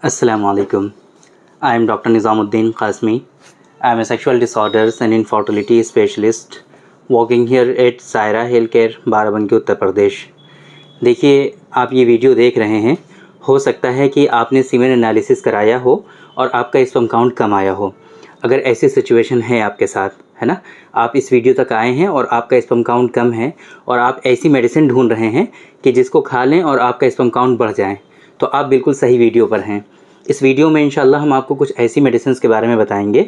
Assalamualaikum. I am Dr. Nizamuddin Qasmi. I am a sexual disorders and infertility specialist working here at Saira Healthcare, Barabanki, Uttar Pradesh. देखिए, आप ये video देख रहे हैं, हो सकता है कि आपने सीमेन एनालिसिस कराया हो और आपका स्पर्म काउंट कम आया हो। अगर ऐसी सिचुएशन है आपके साथ, है ना, आप इस वीडियो तक आए हैं और आपका स्पर्म काउंट कम है और आप ऐसी मेडिसिन ढूंढ रहे हैं कि जिसको खा लें और आपका स्पर्म काउंट बढ़ जाए, तो आप बिल्कुल सही वीडियो पर हैं। इस वीडियो में इंशाल्लाह हम आपको कुछ ऐसी मेडिसिन्स के बारे में बताएंगे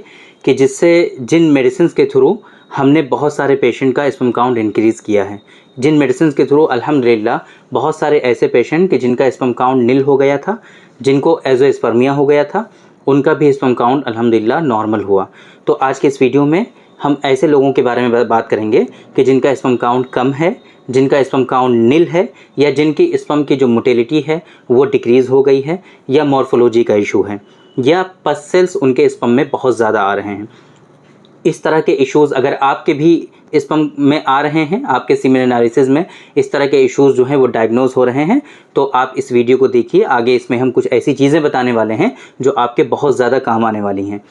कि जिन मेडिसिन्स के थ्रू हमने बहुत सारे पेशेंट का स्पर्म काउंट इंक्रीज़ किया है। जिन मेडिसिन्स के थ्रू अल्हम्दुलिल्लाह बहुत सारे ऐसे पेशेंट कि जिनका स्पर्म काउंट नील हो गया था, जिनको एज़ोस्पर्मिया हो गया था, उनका भी स्पर्म काउंट अल्हम्दुलिल्लाह नॉर्मल हुआ। तो आज के इस वीडियो में हम ऐसे लोगों के बारे में बात करेंगे कि जिनका स्पर्म काउंट कम है, जिनका स्पर्म काउंट नील है, या जिनकी स्पर्म की जो मोटिलिटी है वो डिक्रीज़ हो गई है, या मॉर्फोलॉजी का इशू है, या पस सेल्स उनके स्पर्म में बहुत ज़्यादा आ रहे हैं। इस तरह के इश्यूज़ अगर आपके भी स्पर्म में आ रहे हैं, आपके सीमेन एनालिसिस में इस तरह के इश्यूज़ जो हैं वो डायग्नोज हो रहे हैं, तो आप इस वीडियो को देखिए। आगे इसमें हम कुछ ऐसी चीज़ें बताने वाले हैं जो आपके बहुत ज़्यादा काम आने वाली हैं।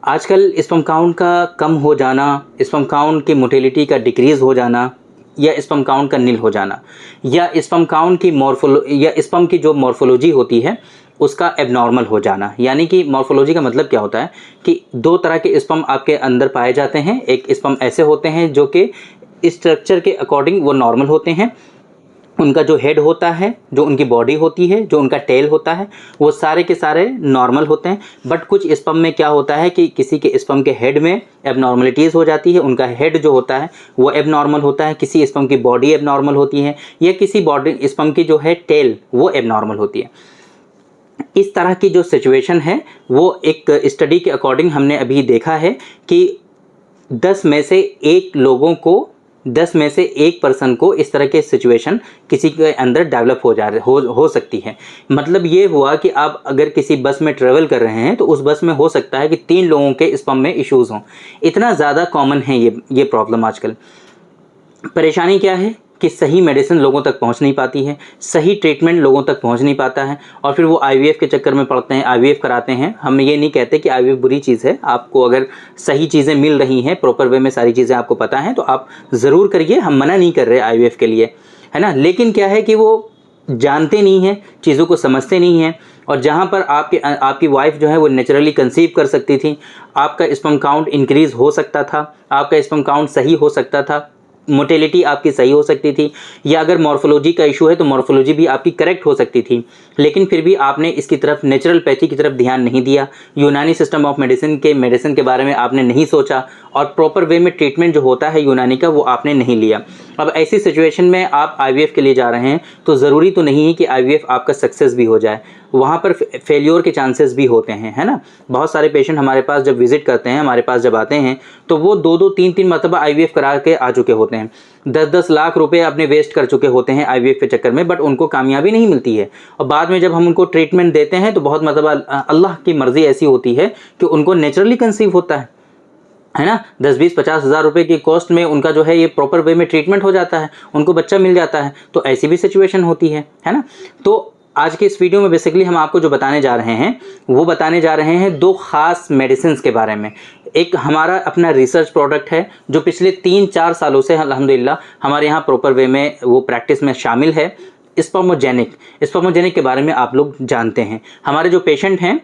आजकल स्पर्म काउंट का कम हो जाना, स्पर्म काउंट की मोटिलिटी का डिक्रीज़ हो जाना, या स्पर्म काउंट का नील हो जाना, या स्पर्म काउंट की या स्पर्म की जो मॉर्फोलॉजी होती है उसका एबनॉर्मल हो जाना। यानी कि मॉर्फोलॉजी का मतलब क्या होता है कि दो तरह के स्पर्म आपके अंदर पाए जाते हैं। एक स्पर्म ऐसे होते हैं जो कि स्ट्रक्चर के अकॉर्डिंग वो नॉर्मल होते हैं, उनका जो हेड होता है, जो उनकी बॉडी होती है, जो उनका टेल होता है, वो सारे के सारे नॉर्मल होते हैं। बट कुछ स्पर्म में क्या होता है कि किसी के स्पर्म के हेड में एबनॉर्मलिटीज़ हो जाती है, उनका हेड जो होता है वो एबनॉर्मल होता है, किसी स्पर्म की बॉडी एबनॉर्मल होती है, या किसी बॉडी स्पर्म की जो है टेल वो एबनॉर्मल होती है। इस तरह की जो सिचुएशन है वो एक स्टडी के अकॉर्डिंग हमने अभी देखा है कि 10 में से 1 पर्सन को इस तरह के सिचुएशन किसी के अंदर डेवलप हो सकती है। मतलब ये हुआ कि आप अगर किसी बस में ट्रेवल कर रहे हैं तो उस बस में हो सकता है कि 3 लोगों के स्पर्म में इश्यूज़ हों। इतना ज़्यादा कॉमन है ये प्रॉब्लम आजकल। परेशानी क्या है कि सही मेडिसिन लोगों तक पहुंच नहीं पाती है, सही ट्रीटमेंट लोगों तक पहुंच नहीं पाता है, और फिर वो आईवीएफ के चक्कर में पड़ते हैं, आईवीएफ कराते हैं। हम ये नहीं कहते कि आईवीएफ बुरी चीज़ है। आपको अगर सही चीज़ें मिल रही हैं, प्रॉपर वे में सारी चीज़ें आपको पता हैं, तो आप ज़रूर करिए। हम मना नहीं कर रहे आईवीएफ के लिए, है ना। लेकिन क्या है कि वो जानते नहीं हैं, चीज़ों को समझते नहीं हैं, और जहाँ पर आपकी वाइफ जो है वो नेचुरली कंसीव कर सकती थी, आपका स्पर्म काउंट इंक्रीज़ हो सकता था, आपका स्पर्म काउंट सही हो सकता था, मोटिलिटी आपकी सही हो सकती थी, या अगर मॉर्फोलॉजी का इशू है तो मॉर्फोलॉजी भी आपकी करेक्ट हो सकती थी। लेकिन फिर भी आपने इसकी तरफ, नेचुरलपैथी की तरफ ध्यान नहीं दिया, यूनानी सिस्टम ऑफ मेडिसिन के बारे में आपने नहीं सोचा, और प्रॉपर वे में ट्रीटमेंट जो होता है यूनानी का वो आपने नहीं लिया। अब ऐसी सिचुएशन में आप आईवीएफ के लिए जा रहे हैं तो ज़रूरी तो नहीं है कि आईवीएफ आपका सक्सेस भी हो जाए, वहाँ पर फेलियर के चांसेस भी होते हैं, है ना। बहुत सारे पेशेंट हमारे पास जब विज़िट करते हैं, हमारे पास जब आते हैं, तो वो 2-2, 3-3 मरतबा आईवीएफ करा के आ चुके होते हैं, 10-10 लाख रुपए अपने वेस्ट कर चुके होते हैं आईवीएफ के चक्कर में, बट उनको कामयाबी नहीं मिलती है। और बाद में जब हम उनको ट्रीटमेंट देते हैं तो बहुत मरतबा अल्लाह की मर्ज़ी ऐसी होती है कि उनको नेचुरली कंसीव होता है ना। 10-20-50 हज़ार रुपये की कॉस्ट में उनका जो है ये प्रॉपर वे में ट्रीटमेंट हो जाता है, उनको बच्चा मिल जाता है। तो ऐसी भी सिचुएशन होती है ना। तो आज के इस वीडियो में बेसिकली हम आपको जो बताने जा रहे हैं वो बताने जा रहे हैं 2 ख़ास मेडिसिन्स के बारे में। एक हमारा अपना रिसर्च प्रोडक्ट है जो पिछले 3-4 सालों से अल्हम्दुलिल्लाह हमारे यहाँ प्रॉपर वे में वो प्रैक्टिस में शामिल है। स्पर्मोजेनिक के बारे में आप लोग जानते हैं, हमारे जो पेशेंट हैं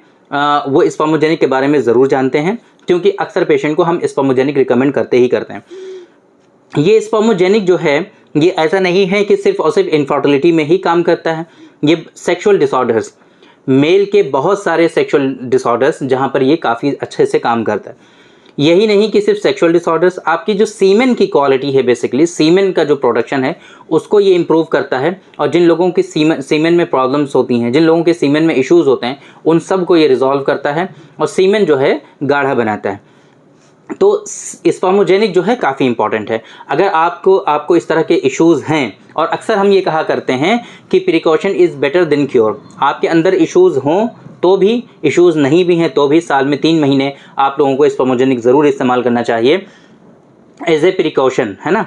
वो स्पर्मोजेनिक के बारे में ज़रूर जानते हैं, क्योंकि अक्सर पेशेंट को हम स्पर्मोजेनिक रिकमेंड करते हैं। ये स्पर्मोजेनिक जो है ये ऐसा नहीं है कि सिर्फ और सिर्फ इनफर्टिलिटी में ही काम करता है। ये सेक्सुअल डिसऑर्डर्स, मेल के बहुत सारे सेक्सुअल डिसऑर्डर्स जहाँ पर ये काफ़ी अच्छे से काम करता है। यही नहीं कि सिर्फ सेक्सुअल डिसऑर्डर्स, आपकी जो सीमेन की क्वालिटी है, बेसिकली सीमेन का जो प्रोडक्शन है उसको ये इम्प्रूव करता है। और जिन लोगों की सीमेन में प्रॉब्लम्स होती हैं, जिन लोगों के सीमेन में इश्यूज़ होते हैं, उन सब को ये रिजॉल्व करता है और सीमेन जो है गाढ़ा बनाता है। तो स्पर्मोजेनिक जो है काफ़ी इंपॉर्टेंट है। अगर आपको इस तरह के इश्यूज़ हैं, और अक्सर हम ये कहा करते हैं कि precaution is better than cure. आपके अंदर इश्यूज़ हों तो भी, इश्यूज़ नहीं भी हैं तो भी, साल में 3 महीने आप लोगों को स्पर्मोजेनिक ज़रूर इस्तेमाल करना चाहिए एज ए प्रिकॉशन, है ना,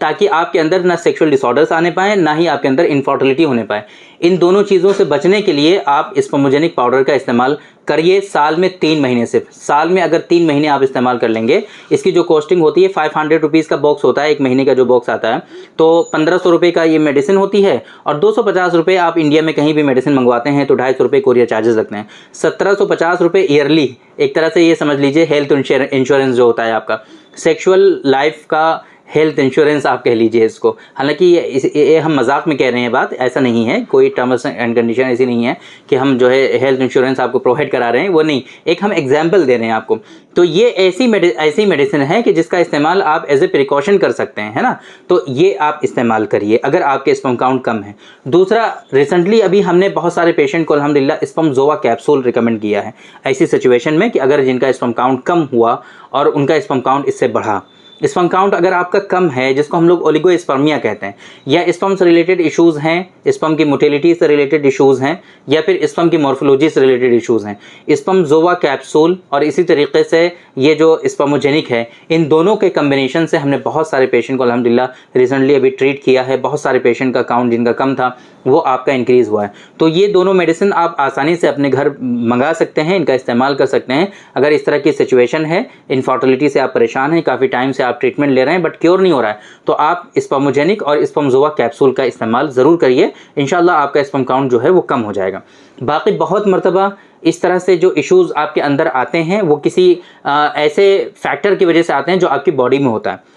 ताकि आपके अंदर ना सेक्सुअल डिसऑर्डर्स आने पाए, ना ही आपके अंदर इनफर्टिलिटी होने पाए। इन दोनों चीज़ों से बचने के लिए आप स्पर्मोजेनिक पाउडर का इस्तेमाल करिए साल में 3 महीने। सिर्फ साल में अगर 3 महीने आप इस्तेमाल कर लेंगे, इसकी जो कॉस्टिंग होती है 500 रुपीज़ का बॉक्स होता है, 1 महीने का जो बॉक्स आता है, तो 1500 रुपये का ये मेडिसिन होती है, और 250 रुपये आप इंडिया में कहीं भी मेडिसिन मंगवाते हैं तो 250 रुपये कोरियर चार्जेस लगते हैं। 1750 रुपये ईयरली, एक तरह से ये समझ लीजिए हेल्थ इंश्योरेंस जो होता है आपका, सेक्सुअल लाइफ का हेल्थ इंश्योरेंस आप कह लीजिए इसको। हालांकि ये हम मजाक में कह रहे हैं बात, ऐसा नहीं है, कोई टर्म्स एंड कंडीशन ऐसी नहीं है कि हम जो है हेल्थ इंश्योरेंस आपको प्रोवाइड करा रहे हैं, वो नहीं, एक हम एग्जांपल दे रहे हैं आपको। तो ये ऐसी मेडिसिन है कि जिसका इस्तेमाल आप एज ए प्रिकॉशन कर सकते हैं, है ना। तो ये आप इस्तेमाल करिए अगर आपके स्पर्म काउंट कम है। दूसरा, रिसेंटली अभी हमने बहुत सारे पेशेंट को अल्हम्दुलिल्लाह स्पर्मज़ोआ कैप्सूल रिकमेंड किया है ऐसी सिचुएशन में कि अगर जिनका स्पर्म काउंट कम हुआ और उनका स्पर्म काउंट इससे बढ़ा। स्पर्म काउंट अगर आपका कम है, जिसको हम लोग ओलिगोस्पर्मिया कहते हैं, या स्पर्म से रिलेटेड इश्यूज़ हैं, स्पर्म की मोटिलिटी से रिलेटेड इश्यूज़ हैं, या फिर स्पर्म की मॉर्फोलॉजी से रिलेटेड इश्यूज़ हैं, स्पर्मज़ोआ कैप्सूल और इसी तरीके से ये जो स्पर्मोजेनिक है, इन दोनों के कम्बिनेशन से हमने बहुत सारे पेशेंट को अल्हम्दुलिल्लाह रिसेंटली अभी ट्रीट किया है। बहुत सारे पेशेंट का काउंट जिनका कम था वो आपका इंक्रीज़ हुआ है। तो ये दोनों मेडिसिन आप आसानी से अपने घर मंगा सकते हैं, इनका इस्तेमाल कर सकते हैं। अगर इस तरह की सिचुएशन है, इनफर्टिलिटी से आप परेशान हैं, काफ़ी टाइम से आप ट्रीटमेंट ले रहे हैं बट क्योर नहीं हो रहा है, तो आप स्पर्मोजेनिक और स्पर्मज़ोआ कैप्सूल का इस्तेमाल ज़रूर करिए। इंशाल्लाह आपका स्पर्म काउंट जो है वो कम हो जाएगा। बाकी बहुत मरतबा इस तरह से जो इश्यूज़ आपके अंदर आते हैं वो किसी ऐसे फैक्टर की वजह से आते हैं जो आपकी बॉडी में होता है।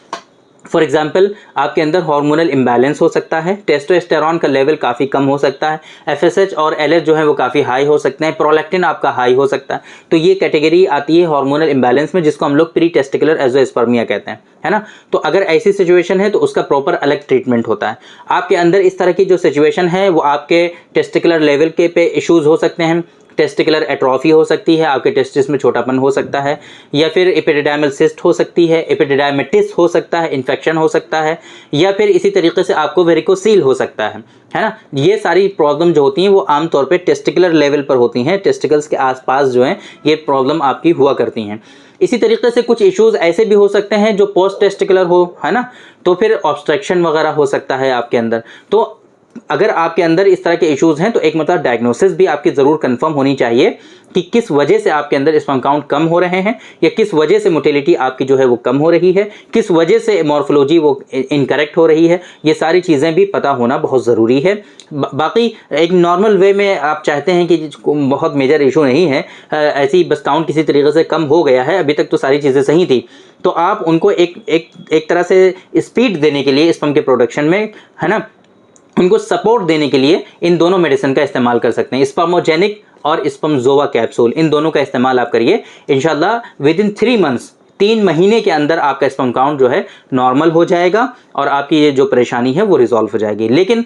फॉर एग्जाम्पल, आपके अंदर हार्मोनल इम्बैलेंस हो सकता है, टेस्टोस्टेरॉन का लेवल काफ़ी कम हो सकता है, एफएसएच और एलएच जो है वो काफ़ी हाई हो सकते हैं, प्रोलैक्टिन आपका हाई हो सकता है। तो ये कैटेगरी आती है हार्मोनल इम्बैलेंस में, जिसको हम लोग प्री टेस्टिकुलर एज़ोस्पर्मिया कहते हैं, है ना। तो अगर ऐसी सिचुएशन है तो उसका प्रॉपर अलग ट्रीटमेंट होता है। आपके अंदर इस तरह की जो सिचुएशन है वो आपके टेस्टिकुलर लेवल के पे इश्यूज़ हो सकते हैं, टेस्टिकुलर एट्रोफी हो सकती है, आपके टेस्टिस में छोटापन हो सकता है, या फिर एपिडिडाइमल सिस्ट हो सकती है, एपिडिडाइमेटिस हो सकता है, इन्फेक्शन हो सकता है, या फिर इसी तरीके से आपको वेरिकोसील हो सकता है ना। ये सारी प्रॉब्लम जो होती हैं वो आमतौर पे टेस्टिकुलर लेवल पर होती हैं, टेस्टिकल्स के आसपास जो हैं ये प्रॉब्लम आपकी हुआ करती हैं। इसी तरीके से कुछ इश्यूज़ ऐसे भी हो सकते हैं जो पोस्ट टेस्टिकुलर हो, है ना, तो फिर ऑब्स्ट्रक्शन वगैरह हो सकता है आपके अंदर। तो अगर आपके अंदर इस तरह के इश्यूज़ हैं तो एक मतलब डायग्नोसिस भी आपकी ज़रूर कंफर्म होनी चाहिए कि किस वजह से आपके अंदर स्पर्म काउंट कम हो रहे हैं, या किस वजह से मोटिलिटी आपकी जो है वो कम हो रही है, किस वजह से मॉर्फोलॉजी वो इनकरेक्ट हो रही है। ये सारी चीज़ें भी पता होना बहुत ज़रूरी है। बाकी एक नॉर्मल वे में आप चाहते हैं कि बहुत मेजर इशू नहीं है, ऐसी बस काउंट किसी तरीके से कम हो गया है, अभी तक तो सारी चीज़ें सही थी, तो आप उनको एक तरह से स्पीड देने के लिए स्पर्म के प्रोडक्शन में, है ना, उनको सपोर्ट देने के लिए इन दोनों मेडिसिन का इस्तेमाल कर सकते हैं, स्पर्मोजेनिक और स्पर्मज़ोआ कैप्सूल। इन दोनों का इस्तेमाल आप करिए, इंशाल्लाह विद इन 3 मंथ्स, 3 महीने के अंदर आपका स्पर्म काउंट जो है नॉर्मल हो जाएगा और आपकी ये जो परेशानी है वो रिजॉल्व हो जाएगी। लेकिन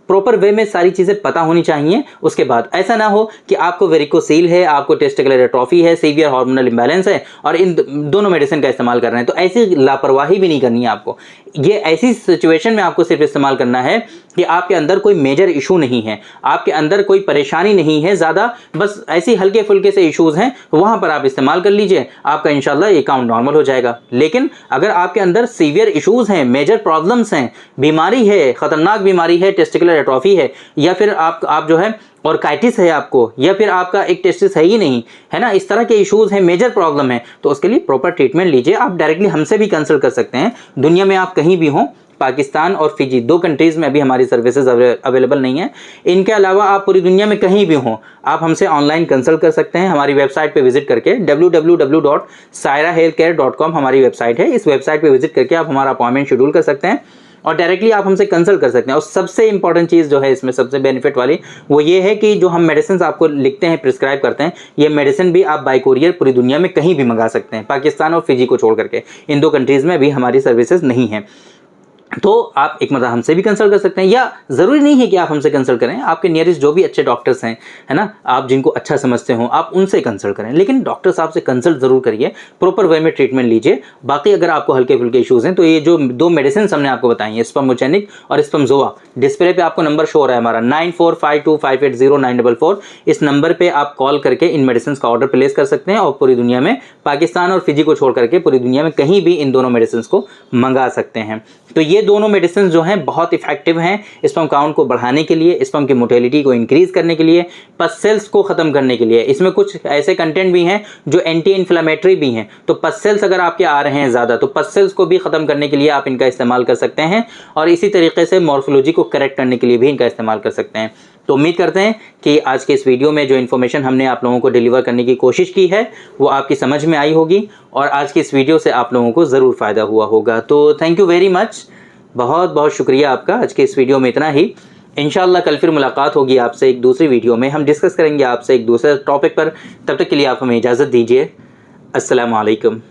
प्रॉपर वे में सारी चीज़ें पता होनी चाहिए। उसके बाद ऐसा ना हो कि आपको वेरिकोसील है, आपको टेस्टिकुलर एट्रोफी है, सीवियर हार्मोनल इंबैलेंस है और इन दोनों मेडिसिन का इस्तेमाल कर रहे हैं, तो ऐसी लापरवाही भी नहीं करनी है आपको। ये ऐसी सिचुएशन में आपको सिर्फ इस्तेमाल करना है कि आपके अंदर कोई मेजर इशू नहीं है, आपके अंदर कोई परेशानी नहीं है ज़्यादा, बस ऐसी हल्के फुल्के से इश्यूज़ हैं, वहाँ पर आप इस्तेमाल कर लीजिए, आपका इंशाल्लाह ये काउंट नॉर्मल हो जाएगा। लेकिन अगर आपके अंदर सीवियर इश्यूज़ हैं, मेजर प्रॉब्लम्स हैं, बीमारी है, ख़तरनाक बीमारी है, टेस्टिकुलर एट्रोफी है, या फिर आप जो है ऑर्काइटिस है आपको, या फिर आपका एक टेस्टिस है ही नहीं, है ना, इस तरह के इश्यूज़ हैं, मेजर प्रॉब्लम है, तो उसके लिए प्रॉपर ट्रीटमेंट लीजिए। आप डायरेक्टली हमसे भी कंसल्ट कर सकते हैं। दुनिया में आप कहीं भी हों, पाकिस्तान और फिजी 2 कंट्रीज़ में अभी हमारी सर्विसेज अवेलेबल नहीं है। इनके अलावा आप पूरी दुनिया में कहीं भी हों, आप हमसे ऑनलाइन कंसल्ट कर सकते हैं हमारी वेबसाइट पे विजिट करके। www.sairahealthcare.com हमारी वेबसाइट है। इस वेबसाइट पे विजिट करके आप हमारा अपॉइंटमेंट शेड्यूल कर सकते हैं और डायरेक्टली आप हमसे कंसल्ट कर सकते हैं। और सबसे इंपॉर्टेंट चीज़ जो है इसमें, सबसे बेनिफिट वाली, वो ये है कि जो हम मेडिसिन आपको लिखते हैं, प्रिस्क्राइब करते हैं, ये मेडिसिन भी आप बाय कोरियर पूरी दुनिया में कहीं भी मंगा सकते हैं, पाकिस्तान और फिजी को छोड़ करके। इन 2 कंट्रीज़ में अभी हमारी सर्विसेज नहीं हैं। तो आप एक मतलब हमसे भी कंसल्ट कर सकते हैं, या ज़रूरी नहीं है कि आप हमसे कंसल्ट करें, आपके नियरेस्ट जो भी अच्छे डॉक्टर्स हैं, है ना, आप जिनको अच्छा समझते हो आप उनसे कंसल्ट करें, लेकिन डॉक्टर साहब से कंसल्ट ज़रूर करिए, प्रॉपर वे में ट्रीटमेंट लीजिए। बाकी अगर आपको हल्के फुल्के इशूज़ हैं तो ये जो 2 मेडिसिन हमने आपको बताई हैं, स्पर्मोजेनिक और स्पर्मज़ोआ, डिस्प्ले पे आपको नंबर शो हो रहा है हमारा 9452580944, इस नंबर पर आप कॉल करके इन मेडिसिन का ऑर्डर प्लेस कर सकते हैं और पूरी दुनिया में, पाकिस्तान और फिजी को छोड़ करके पूरी दुनिया में कहीं भी इन दोनों मेडिसिन को मंगा सकते हैं। तो ये ये दोनों मेडिसिन जो हैं बहुत इफेक्टिव हैं स्पर्म काउंट को बढ़ाने के लिए, स्पर्म की मोटिलिटी को इंक्रीज करने के लिए, पस सेल्स को ख़त्म करने के लिए। इसमें कुछ ऐसे कंटेंट भी हैं जो एंटी इन्फ्लेमेटरी भी हैं। तो पस सेल्स अगर आपके आ रहे हैं ज़्यादा, तो पस सेल्स को भी ख़त्म करने के लिए आप इनका इस्तेमाल कर सकते हैं, और इसी तरीके से मॉर्फोलॉजी को करेक्ट करने के लिए भी इनका इस्तेमाल कर सकते हैं। तो उम्मीद करते हैं कि आज के इस वीडियो में जो इन्फॉर्मेशन हमने आप लोगों को डिलीवर करने की कोशिश की है वो आपकी समझ में आई होगी, और आज की इस वीडियो से आप लोगों को ज़रूर फ़ायदा हुआ होगा। तो थैंक यू वेरी मच, बहुत बहुत शुक्रिया आपका। आज के इस वीडियो में इतना ही। इंशाल्लाह कल फिर मुलाकात होगी आपसे एक दूसरी वीडियो में, हम डिस्कस करेंगे आपसे एक दूसरे टॉपिक पर। तब तक के लिए आप हमें इजाज़त दीजिए। अस्सलामु अलैकुम।